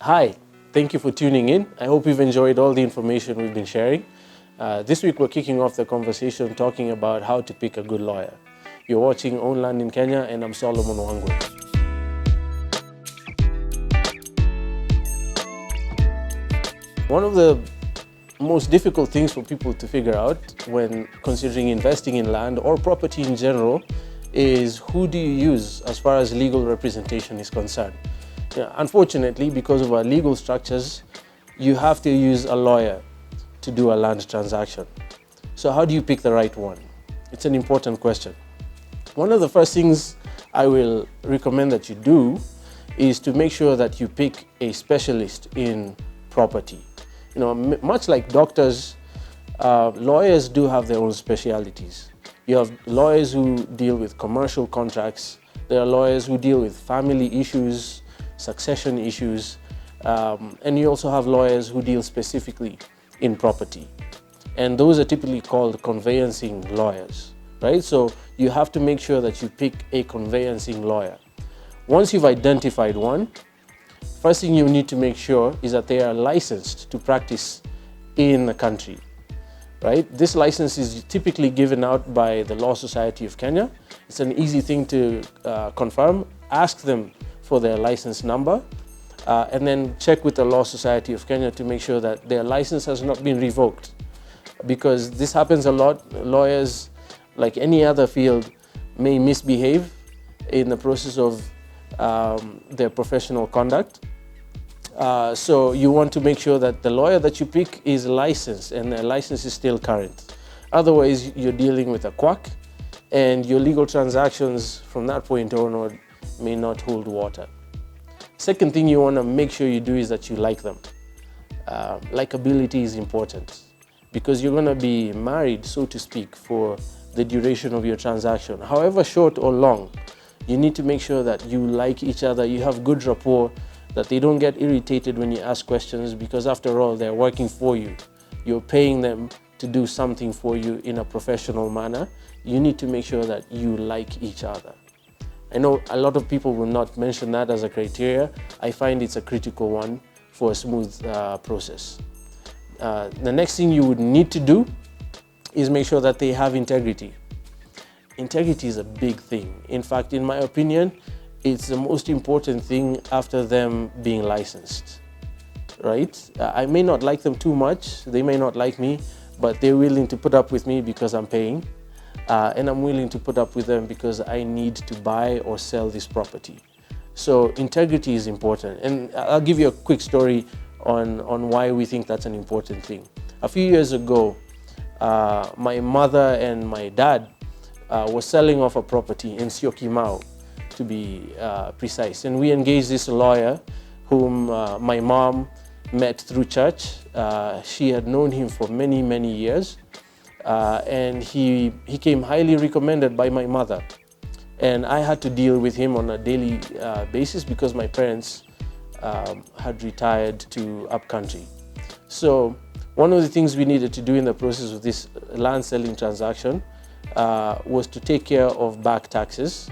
Hi, thank you for tuning in. I hope you've enjoyed all the information we've been sharing. This week we're kicking off the conversation talking about how to pick a good lawyer. You're watching Own Land in Kenya and I'm Solomon Wangwe. One of the most difficult things for people to figure out when considering investing in land or property in general is who do you use as far as legal representation is concerned. Unfortunately, because of our legal structures, you have to use a lawyer to do a land transaction. So how do you pick the right one? It's an important question. One of the first things I will recommend that you do is to make sure that you pick a specialist in property. Much like doctors, lawyers do have their own specialities. You have lawyers who deal with commercial contracts. There are lawyers who deal with family issues, succession issues, and you also have lawyers who deal specifically in property. And those are typically called conveyancing lawyers, right? So you have to make sure that you pick a conveyancing lawyer. Once you've identified one, first thing you need to make sure is that they are licensed to practice in the country, right? This license is typically given out by the Law Society of Kenya. It's an easy thing to confirm. Ask them for their license number and then check with the Law Society of Kenya to make sure that their license has not been revoked, because this happens a lot. Lawyers, like any other field, may misbehave in the process of their professional conduct. So you want to make sure that the lawyer that you pick is licensed and their license is still current. Otherwise, you're dealing with a quack and your legal transactions from that point onward may not hold water. Second thing you want to make sure you do is that you like them. Likability is important because you're going to be married, so to speak, for the duration of your transaction. However short or long, you need to make sure that you like each other, you have good rapport, that they don't get irritated when you ask questions, because after all, they're working for you. You're paying them to do something for you in a professional manner. You need to make sure that you like each other. I know a lot of people will not mention that as a criteria. I find it's a critical one for a smooth process. The next thing you would need to do is make sure that they have integrity. Integrity is a big thing. In fact, in my opinion, it's the most important thing after them being licensed, right? I may not like them too much, they may not like me, but they're willing to put up with me because I'm paying. And I'm willing to put up with them because I need to buy or sell this property. So integrity is important. And I'll give you a quick story on why we think that's an important thing. A few years ago, my mother and my dad were selling off a property in Syokimau, to be precise. And we engaged this lawyer whom my mom met through church. She had known him for many, many years. And he came highly recommended by my mother. And I had to deal with him on a daily basis because my parents had retired to upcountry. So one of the things we needed to do in the process of this land selling transaction was to take care of back taxes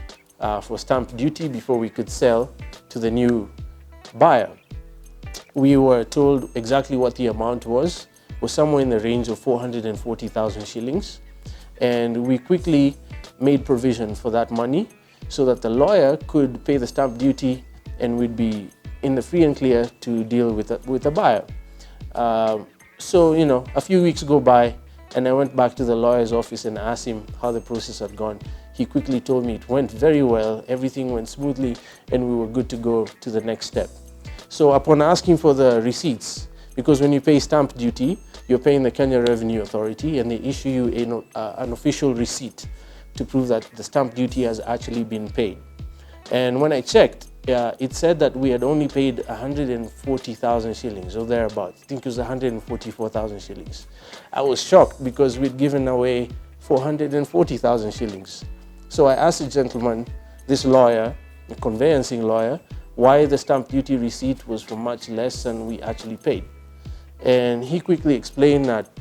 for stamp duty before we could sell to the new buyer. We were told exactly what the amount was somewhere in the range of 440,000 shillings. And we quickly made provision for that money so that the lawyer could pay the stamp duty and we'd be in the free and clear to deal with the buyer. So, a few weeks go by and I went back to the lawyer's office and asked him how the process had gone. He quickly told me it went very well, everything went smoothly, and we were good to go to the next step. So upon asking for the receipts, because when you pay stamp duty, you're paying the Kenya Revenue Authority and they issue you an official receipt to prove that the stamp duty has actually been paid. And when I checked, it said that we had only paid 140,000 shillings or thereabouts. I think it was 144,000 shillings. I was shocked because we'd given away 440,000 shillings. So I asked the gentleman, this lawyer, a conveyancing lawyer, why the stamp duty receipt was for much less than we actually paid. And he quickly explained that,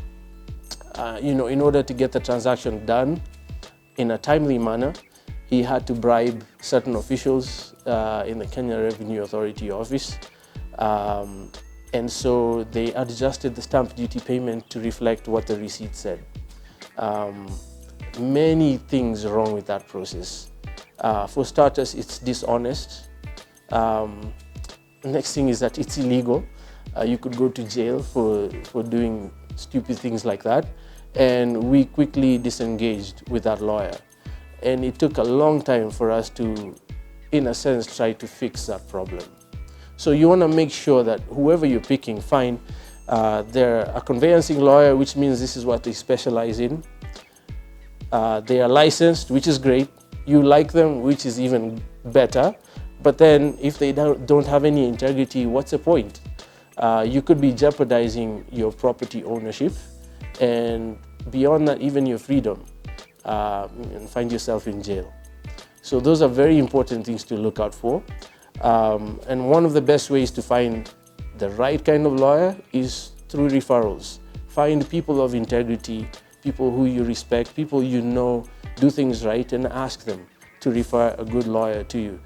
in order to get the transaction done in a timely manner, he had to bribe certain officials in the Kenya Revenue Authority office And so they adjusted the stamp duty payment to reflect what the receipt said. Many things wrong with that process. For starters, it's dishonest. Next thing is that it's illegal. You could go to jail for doing stupid things like that. And we quickly disengaged with that lawyer. And it took a long time for us to, in a sense, try to fix that problem. So you want to make sure that whoever you're picking, fine, they're a conveyancing lawyer, which means this is what they specialize in. They are licensed, which is great. You like them, which is even better. But then if they don't have any integrity, what's the point? You could be jeopardizing your property ownership, and beyond that, even your freedom, and find yourself in jail. So those are very important things to look out for. And one of the best ways to find the right kind of lawyer is through referrals. Find people of integrity, people who you respect, people you know do things right, and ask them to refer a good lawyer to you.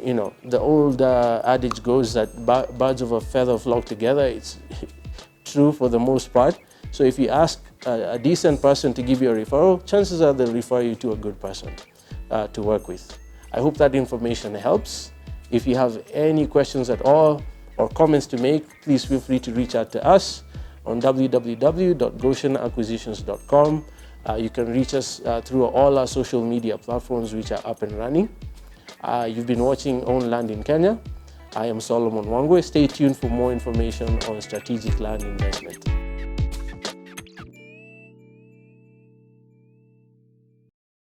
You know, the old adage goes that birds of a feather flock together. It's true for the most part. So if you ask a decent person to give you a referral, chances are they'll refer you to a good person to work with. I hope that information helps. If you have any questions at all or comments to make, please feel free to reach out to us on www.goshenacquisitions.com. You can reach us through all our social media platforms, which are up and running. You've been watching Own Land in Kenya. I am Solomon Wangwe. Stay tuned for more information on strategic land investment.